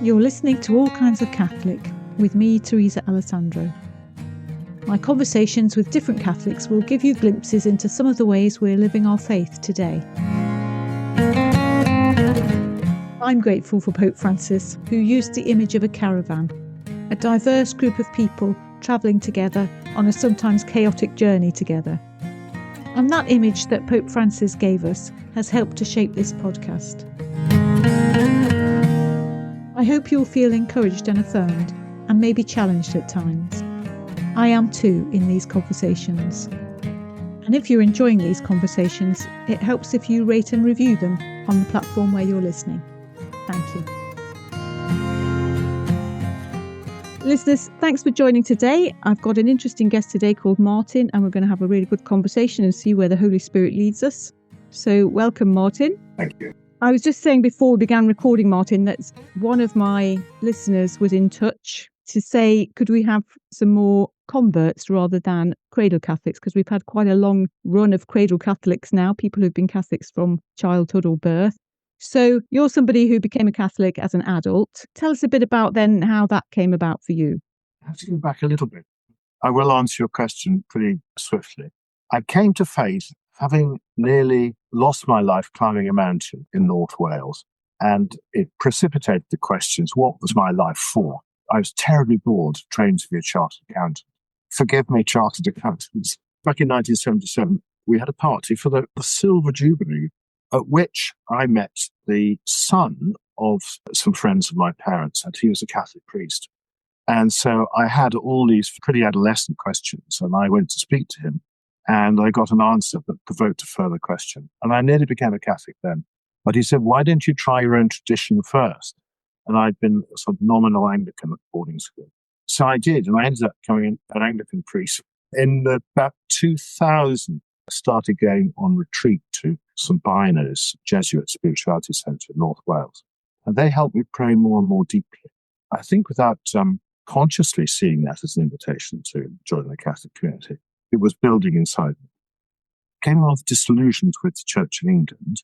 You're listening to All Kinds of Catholic with me, Teresa Alessandro. My conversations with different Catholics will give you glimpses into some of the ways we're living our faith today. I'm grateful for Pope Francis, who used the image of a caravan, a diverse group of people travelling together on a sometimes chaotic journey together. And that image that Pope Francis gave us has helped to shape this podcast. I hope you'll feel encouraged and affirmed, and maybe challenged at times. I am too in these conversations. And if you're enjoying these conversations, it helps if you rate and review them on the platform where you're listening. Thank you. Listeners, thanks for joining today. I've got an interesting guest today called Martin, and we're going to have a really good conversation and see where the Holy Spirit leads us. So welcome, Martin. Thank you. I was just saying before we began recording, Martin, that one of my listeners was in touch to say, could we have some more converts rather than cradle Catholics? Because we've had quite a long run of cradle Catholics now, people who've been Catholics from childhood or birth. So you're somebody who became a Catholic as an adult. Tell us a bit about then how that came about for you. I have to go back a little bit. I will answer your question pretty swiftly. I came to faith having nearly lost my life climbing a mountain in North Wales. And it precipitated the questions, what was my life for? I was terribly bored, trained to be a chartered accountant. Forgive me, chartered accountants. Back in 1977, we had a party for the Silver Jubilee, at which I met the son of some friends of my parents, and he was a Catholic priest. And so I had all these pretty adolescent questions, and I went to speak to him, and I got an answer that provoked a further question. And I nearly became a Catholic then. But he said, why don't you try your own tradition first? And I'd been a sort of nominal Anglican at boarding school. So I did, and I ended up becoming an Anglican priest. In about 2000, I started going on retreat to St. Bino's Jesuit Spirituality Centre in North Wales. And they helped me pray more and more deeply. I think without consciously seeing that as an invitation to join the Catholic community, it was building inside me. I came rather disillusioned with the Church of England,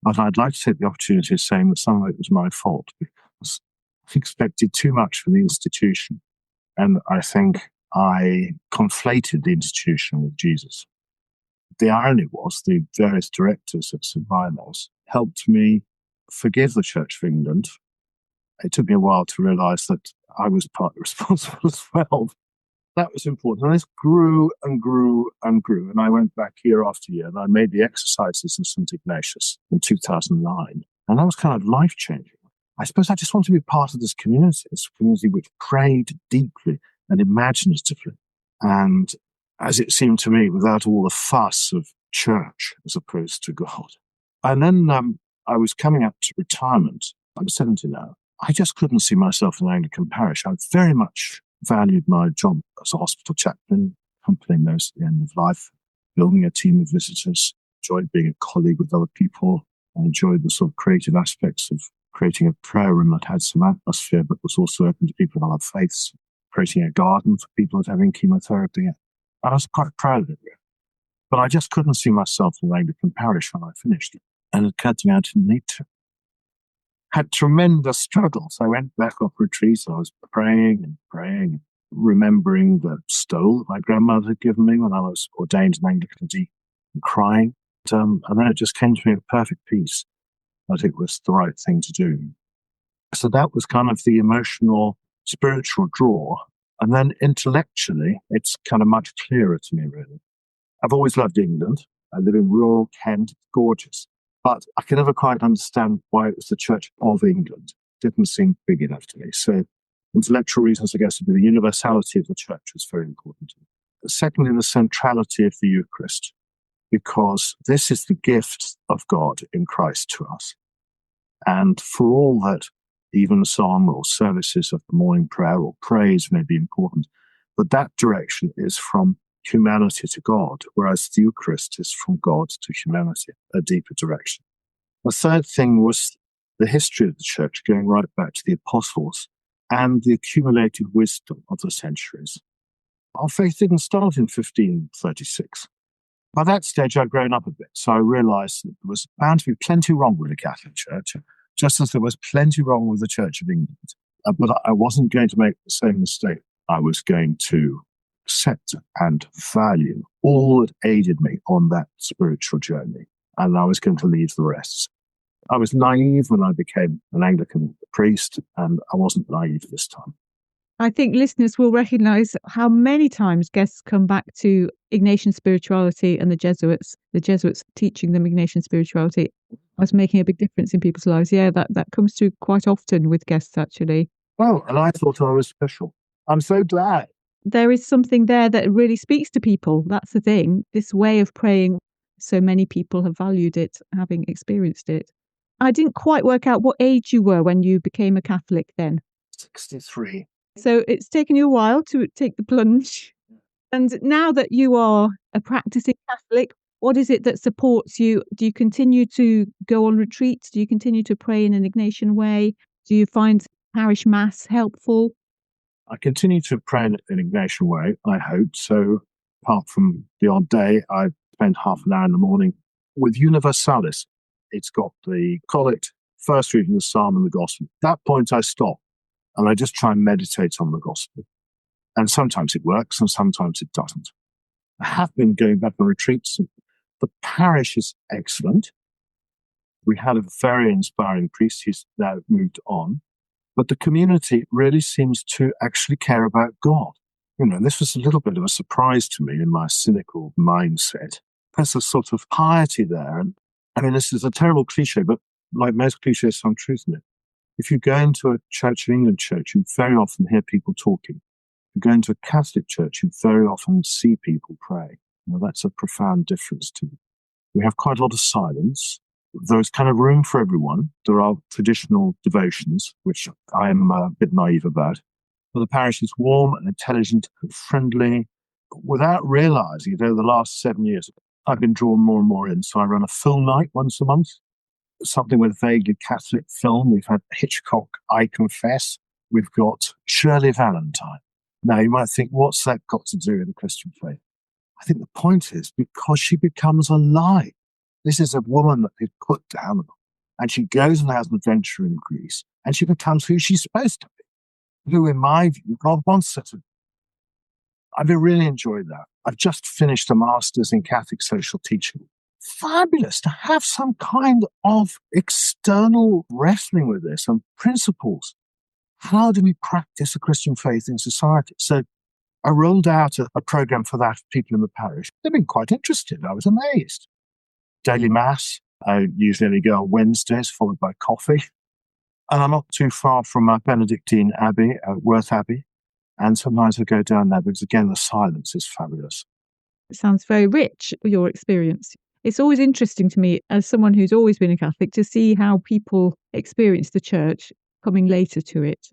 but I'd like to take the opportunity of saying that some of it was my fault because I expected too much from the institution. And I think I conflated the institution with Jesus. The irony was the various directors at St. Bino's helped me forgive the Church of England. It took me a while to realise that I was partly responsible as well. That was important. And this grew and grew and grew. And I went back year after year, and I made the exercises of St. Ignatius in 2009. And that was kind of life-changing. I suppose I just want to be part of this community which prayed deeply and imaginatively. And as it seemed to me, without all the fuss of church as opposed to God. And then I was coming up to retirement. I'm 70 now. I just couldn't see myself in an Anglican parish. I very much valued my job as a hospital chaplain, accompanying those at the end of life, building a team of visitors, enjoyed being a colleague with other people. I enjoyed the sort of creative aspects of creating a prayer room that had some atmosphere, but was also open to people of other faiths, creating a garden for people that having chemotherapy. And I was quite proud of it, really. But I just couldn't see myself in an Anglican parish when I finished it. And it occurred to me I didn't need to. Had tremendous struggles. I went back off retreat. I was praying, remembering the stole that my grandmother had given me when I was ordained an Anglican deacon, and crying. And then it just came to me with perfect peace that it was the right thing to do. So that was kind of the emotional, spiritual draw. And then intellectually, it's kind of much clearer to me, really. I've always loved England. I live in rural Kent. It's gorgeous. But I can never quite understand why it was the Church of England. It didn't seem big enough to me. So intellectual reasons, I guess, would be the universality of the Church was very important to me. Secondly, the centrality of the Eucharist, because this is the gift of God in Christ to us. And for all that evensong or services of the morning prayer or praise may be important, but that direction is from humanity to God, whereas the Eucharist is from God to humanity, a deeper direction. The third thing was the history of the Church, going right back to the apostles and the accumulated wisdom of the centuries. Our faith didn't start in 1536. By that stage, I'd grown up a bit, so I realised that there was bound to be plenty wrong with the Catholic Church, just as there was plenty wrong with the Church of England. But I wasn't going to make the same mistake. I was going to accept and value all that aided me on that spiritual journey, and I was going to leave the rest. I was naive when I became an Anglican priest, and I wasn't naive this time. I think listeners will recognise how many times guests come back to Ignatian spirituality and the Jesuits teaching them Ignatian spirituality as making a big difference in people's lives. Yeah, that comes through quite often with guests, actually. Well, and I thought I was special. I'm so glad. There is something there that really speaks to people. That's the thing. This way of praying, so many people have valued it, having experienced it. I didn't quite work out what age you were when you became a Catholic then. 63. So it's taken you a while to take the plunge. And now that you are a practicing Catholic, what is it that supports you? Do you continue to go on retreats? Do you continue to pray in an Ignatian way? Do you find parish mass helpful? I continue to pray in an Ignatian way, I hope. So apart from the odd day, I spend half an hour in the morning with Universalis. It's got the collect, first reading the Psalm and the Gospel. At that point, I stop and I just try and meditate on the Gospel. And sometimes it works and sometimes it doesn't. I have been going back on retreats. The parish is excellent. We had a very inspiring priest. He's now moved on. But the community really seems to actually care about God. This was a little bit of a surprise to me in my cynical mindset. There's a sort of piety there. And this is a terrible cliche, but like most cliches, some truth in it. If you go into a Church of England church, you very often hear people talking. If you go into a Catholic church, you very often see people pray. That's a profound difference to me. We have quite a lot of silence. There's kind of room for everyone. There are traditional devotions, which I am a bit naive about. But the parish is warm and intelligent and friendly. Without realizing it, over the last 7 years, I've been drawn more and more in. So I run a film night once a month, something with vaguely Catholic film. We've had Hitchcock, I Confess. We've got Shirley Valentine. Now, you might think, what's that got to do with the Christian faith? I think the point is because she becomes alive. This is a woman that is put down, and she goes and has an adventure in Greece, and she becomes who she's supposed to be, who, in my view, God wants her to be. I've really enjoyed that. I've just finished a master's in Catholic social teaching. Fabulous to have some kind of external wrestling with this and principles. How do we practice a Christian faith in society? So I rolled out a program for that for people in the parish. They've been quite interested. I was amazed. Daily Mass, I usually only go on Wednesdays, followed by coffee. And I'm not too far from Benedictine Abbey, Worth Abbey. And sometimes I go down there because, again, the silence is fabulous. It sounds very rich, your experience. It's always interesting to me, as someone who's always been a Catholic, to see how people experience the church coming later to it.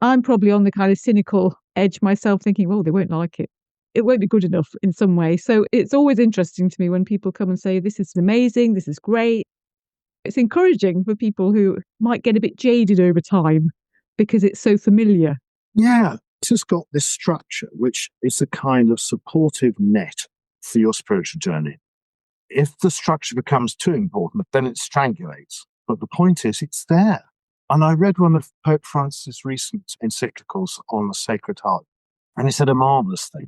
I'm probably on the kind of cynical edge myself, thinking, well, they won't like it. It won't be good enough in some way. So it's always interesting to me when people come and say, this is amazing, this is great. It's encouraging for people who might get a bit jaded over time because it's so familiar. Yeah, it's just got this structure, which is a kind of supportive net for your spiritual journey. If the structure becomes too important, then it strangulates. But the point is, it's there. And I read one of Pope Francis' recent encyclicals on the Sacred Heart, and he said a marvelous thing.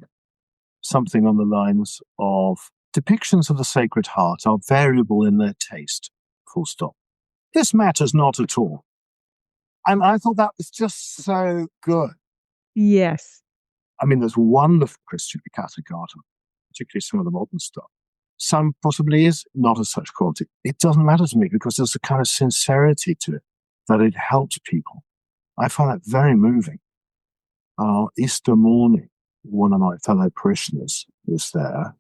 Something on the lines of depictions of the Sacred Heart are variable in their taste, full stop. This matters not at all. And I thought that was just so good. Yes. There's wonderful Christian Catholic art, particularly some of the modern stuff. Some possibly is not of such quality. It doesn't matter to me because there's a kind of sincerity to it, that it helps people. I find that very moving. Easter morning, one of my fellow parishioners was there,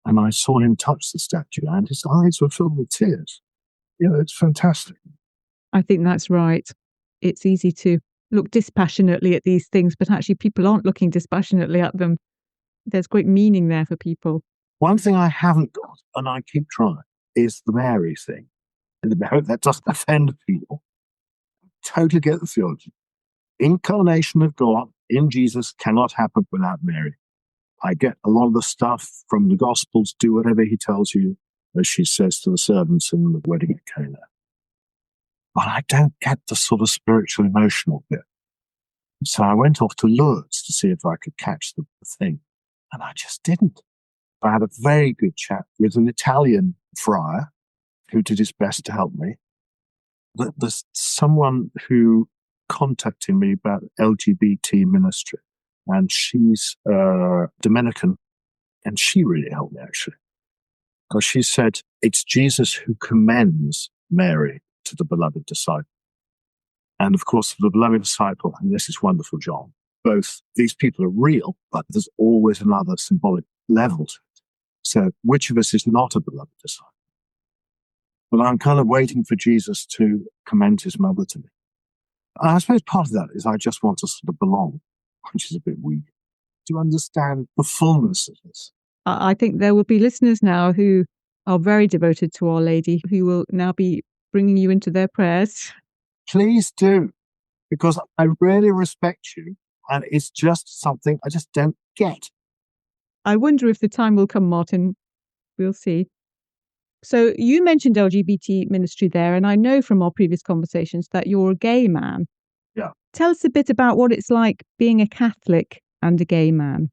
and I saw him touch the statue, and his eyes were filled with tears. It's fantastic. I think that's right. It's easy to look dispassionately at these things, but actually people aren't looking dispassionately at them. There's great meaning there for people. One thing I haven't got, and I keep trying, is the Mary thing. And I hope that doesn't offend people. Totally get the theology. Incarnation of God in Jesus cannot happen without Mary. I get a lot of the stuff from the Gospels, do whatever he tells you, as she says to the servants in the wedding at Cana. but I don't get the sort of spiritual emotional bit. So I went off to Lourdes to see if I could catch the thing, and I just didn't. I had a very good chat with an Italian friar who did his best to help me. There's someone who contacted me about LGBT ministry, and she's Dominican, and she really helped me, actually, because she said it's Jesus who commends Mary to the beloved disciple. And of course, the beloved disciple, and this is wonderful, John, both these people are real, but there's always another symbolic level to it. So which of us is not a beloved disciple? But I'm kind of waiting for Jesus to commend his mother to me. And I suppose part of that is I just want to sort of belong, which is a bit weak, to understand the fullness of this. I think there will be listeners now who are very devoted to Our Lady, who will now be bringing you into their prayers. Please do, because I really respect you, and it's just something I just don't get. I wonder if the time will come, Martin. We'll see. So you mentioned LGBT ministry there, and I know from our previous conversations that you're a gay man. Yeah. Tell us a bit about what it's like being a Catholic and a gay man.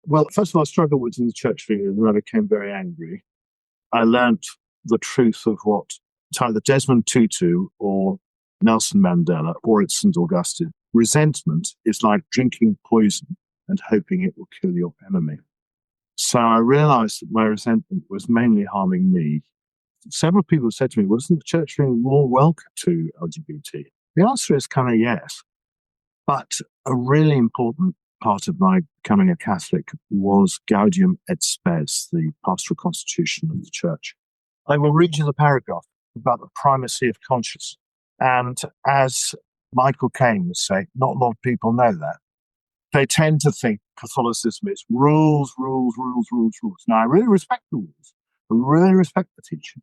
Well, first of all, I struggled with the church thing and I became very angry. I learnt the truth of what it's either Desmond Tutu or Nelson Mandela or it's St. Augustine. Resentment is like drinking poison and hoping it will kill your enemy. So I realized that my resentment was mainly harming me. Several people said to me, well, isn't the church being more welcome to LGBT? The answer is kind of yes. But a really important part of my becoming a Catholic was Gaudium et Spes, the pastoral constitution of the church. I will read you the paragraph about the primacy of conscience. And as Michael Caine would say, not a lot of people know that. They tend to think Catholicism is rules, rules, rules, rules, rules. Now, I really respect the rules. I really respect the teaching.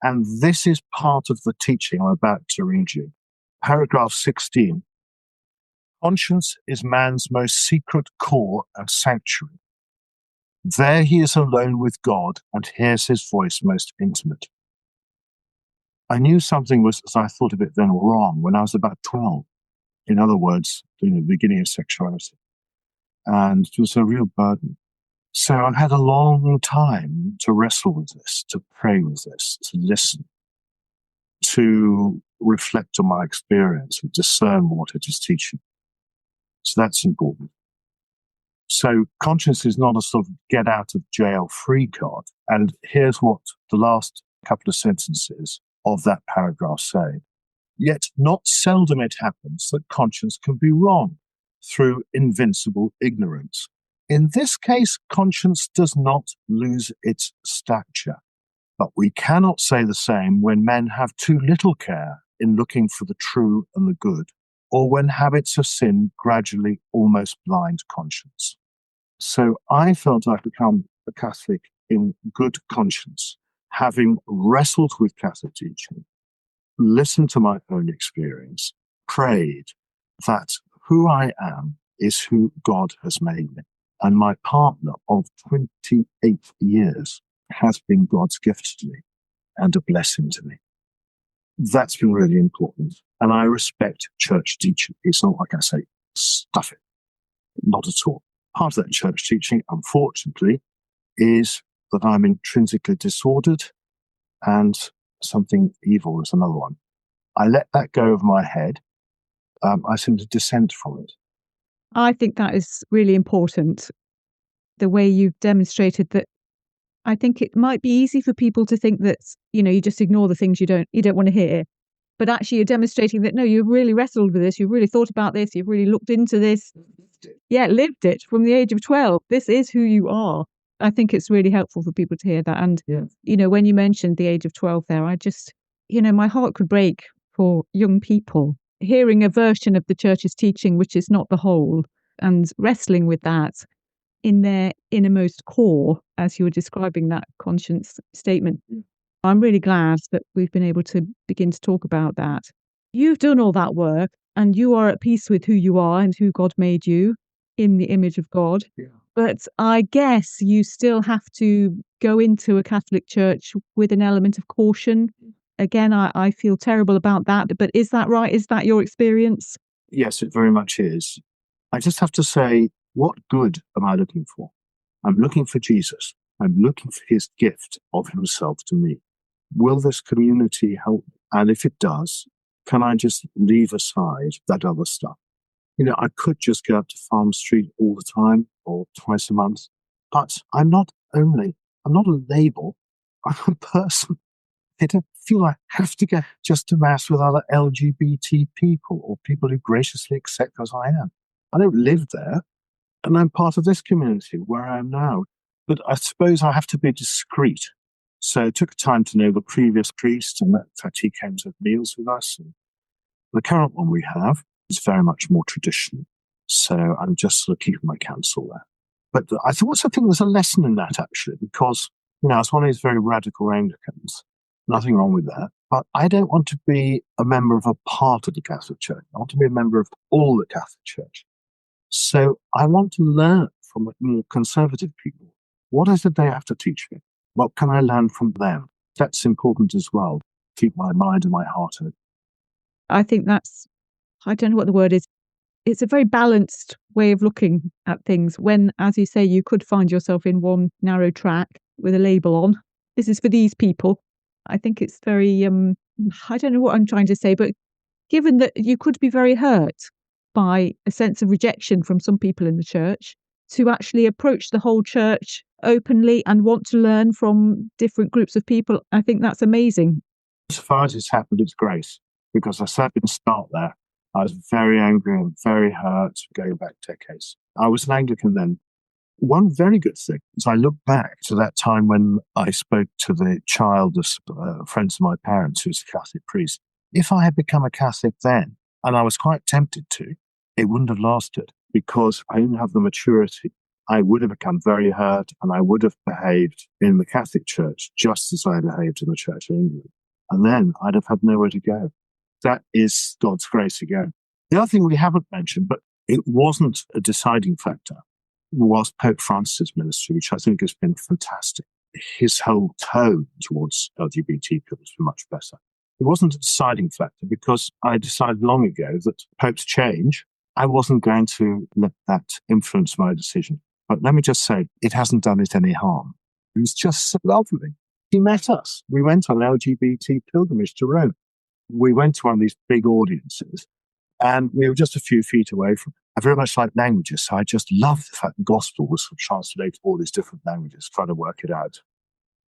And this is part of the teaching I'm about to read you. Paragraph 16. Conscience is man's most secret core and sanctuary. There he is alone with God and hears his voice most intimate. I knew something was, as I thought of it then, wrong when I was about 12. In other words, the beginning of sexuality. And it was a real burden. So I had a long time to wrestle with this, to pray with this, to listen, to reflect on my experience and discern what it is teaching. So that's important. So conscience is not a sort of get out of jail free card. And here's what the last couple of sentences of that paragraph say. Yet not seldom it happens that conscience can be wrong through invincible ignorance. In this case, conscience does not lose its stature. But we cannot say the same when men have too little care in looking for the true and the good, or when habits of sin gradually almost blind conscience. So I felt I'd become a Catholic in good conscience, having wrestled with Catholic teaching, listened to my own experience, prayed that who I am is who God has made me. And my partner of 28 years has been God's gift to me and a blessing to me. That's been really important. And I respect church teaching. It's not like I say, stuff it. Not at all. Part of that church teaching, unfortunately, is that I'm intrinsically disordered and something evil is another one. I let that go over my head. I seem to dissent from it. I think that is really important. The way you've demonstrated that. I think it might be easy for people to think that, you just ignore the things you don't want to hear. But actually you're demonstrating that, no, you've really wrestled with this. You've really thought about this. You've really looked into this. Yeah, lived it from the age of 12. This is who you are. I think it's really helpful for people to hear that. And, when you mentioned the age of 12 there, I just, my heart could break for young people hearing a version of the church's teaching, which is not the whole, and wrestling with that in their innermost core, as you were describing that conscience statement. I'm really glad that we've been able to begin to talk about that. You've done all that work and you are at peace with who you are and who God made you in the image of God. Yeah. But I guess you still have to go into a Catholic church with an element of caution again, I feel terrible about that. But is that right? Is that your experience? Yes, it very much is. I just have to say, what good am I looking for? I'm looking for Jesus. I'm looking for his gift of himself to me. Will this community help me? And if it does, can I just leave aside that other stuff? I could just go up to Farm Street all the time or twice a month, but I'm not a label. I'm a person. I don't feel I have to go just to Mass with other LGBT people or people who graciously accept as I am. I don't live there, and I'm part of this community where I am now. But I suppose I have to be discreet. So it took time to know the previous priest, and in fact, he came to meals with us. And the current one we have is very much more traditional. So I'm just sort of keeping my counsel there. But I also think there's a lesson in that, actually, because, as one of these very radical Anglicans, nothing wrong with that. But I don't want to be a member of a part of the Catholic Church. I want to be a member of all the Catholic Church. So I want to learn from more conservative people. What is it they have to teach me? What can I learn from them? That's important as well. Keep my mind and my heart open. I think I don't know what the word is. It's a very balanced way of looking at things when, as you say, you could find yourself in one narrow track with a label on. This is for these people. I think it's very, I don't know what I'm trying to say, but given that you could be very hurt by a sense of rejection from some people in the church, to actually approach the whole church openly and want to learn from different groups of people, I think that's amazing. As far as it's happened, it's grace, because I sat didn't start there. I was very angry and very hurt going back decades. I was an Anglican then. One very good thing is I look back to that time when I spoke to the child of friends of my parents who was a Catholic priest. If I had become a Catholic then, and I was quite tempted to, it wouldn't have lasted because I didn't have the maturity. I would have become very hurt and I would have behaved in the Catholic Church just as I behaved in the Church of England. And then I'd have had nowhere to go. That is God's grace again. The other thing we haven't mentioned, but it wasn't a deciding factor, was Pope Francis' ministry, which I think has been fantastic. His whole tone towards LGBT people has been much better. It wasn't a deciding factor because I decided long ago that popes change. I wasn't going to let that influence my decision. But let me just say, it hasn't done it any harm. It was just so lovely. He met us. We went on an LGBT pilgrimage to Rome. We went to one of these big audiences and we were just a few feet away from. I very much like languages, so I just loved the fact the gospel was translated to all these different languages, trying to work it out.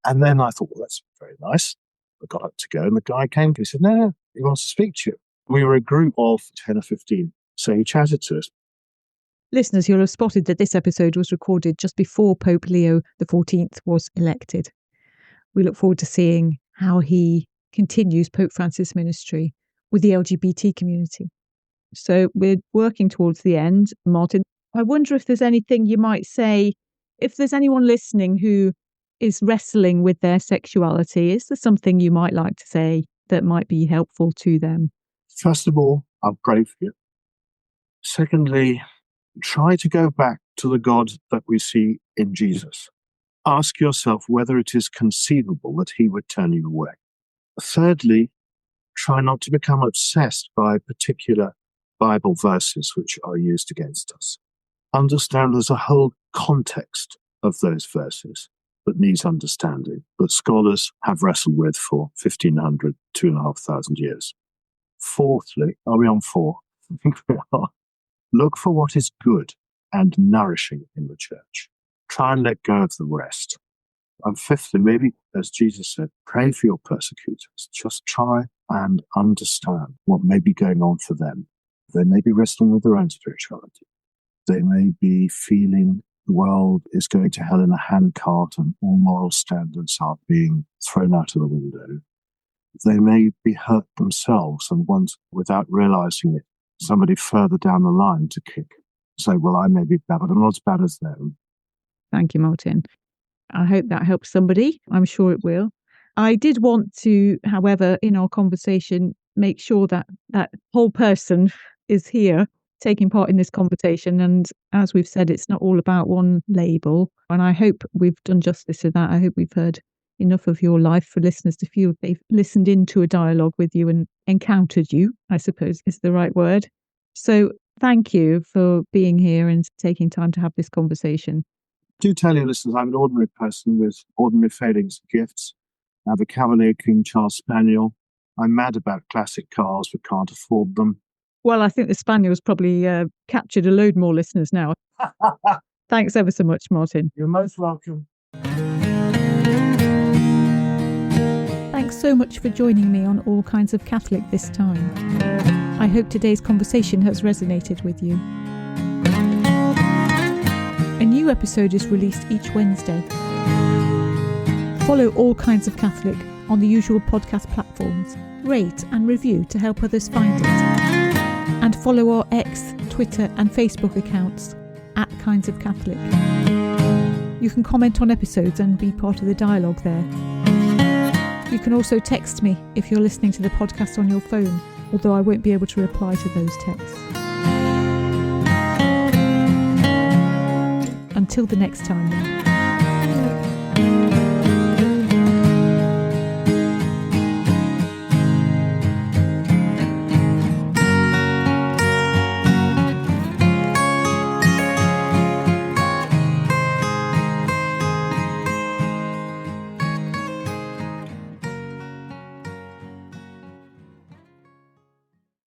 And then I thought, well, that's very nice. I got up to go and the guy came to me and said, no, he wants to speak to you. We were a group of 10 or 15, so he chatted to us. Listeners, you'll have spotted that this episode was recorded just before Pope Leo XIV was elected. We look forward to seeing how he continues Pope Francis' ministry with the LGBT community. So we're working towards the end, Martin. I wonder if there's anything you might say, if there's anyone listening who is wrestling with their sexuality, is there something you might like to say that might be helpful to them? First of all, I'll pray for you. Secondly, try to go back to the God that we see in Jesus. Ask yourself whether it is conceivable that he would turn you away. Thirdly, try not to become obsessed by particular Bible verses which are used against us. Understand there's a whole context of those verses that needs understanding, that scholars have wrestled with for 1,500, 2,500 years. Fourthly, are we on 4? I think we are. Look for what is good and nourishing in the church. Try and let go of the rest. And fifthly, maybe, as Jesus said, pray for your persecutors. Just try and understand what may be going on for them. They may be wrestling with their own spirituality. They may be feeling the world is going to hell in a handcart and all moral standards are being thrown out of the window. They may be hurt themselves and want, without realizing it, somebody further down the line to kick. Say, well, I may be bad, but I'm not as bad as them. Thank you, Martin. I hope that helps somebody. I'm sure it will. I did want to, however, in our conversation, make sure that that whole person is here taking part in this conversation. And as we've said, it's not all about one label. And I hope we've done justice to that. I hope we've heard enough of your life for listeners to feel they've listened into a dialogue with you and encountered you, I suppose is the right word. So thank you for being here and taking time to have this conversation. Do tell your listeners I'm an ordinary person with ordinary failings and gifts. I have a Cavalier King Charles Spaniel. I'm mad about classic cars but can't afford them. Well, I think the Spaniel's probably captured a load more listeners now. Thanks ever so much, Martin. You're most welcome. Thanks so much for joining me on All Kinds of Catholic this time. I hope today's conversation has resonated with you. A new episode is released each Wednesday. Follow All Kinds of Catholic on the usual podcast platforms. Rate and review to help others find it. And follow our X, Twitter and Facebook accounts @Kinds of Catholic. You can comment on episodes and be part of the dialogue there. You can also text me if you're listening to the podcast on your phone, although I won't be able to reply to those texts. Until the next time then.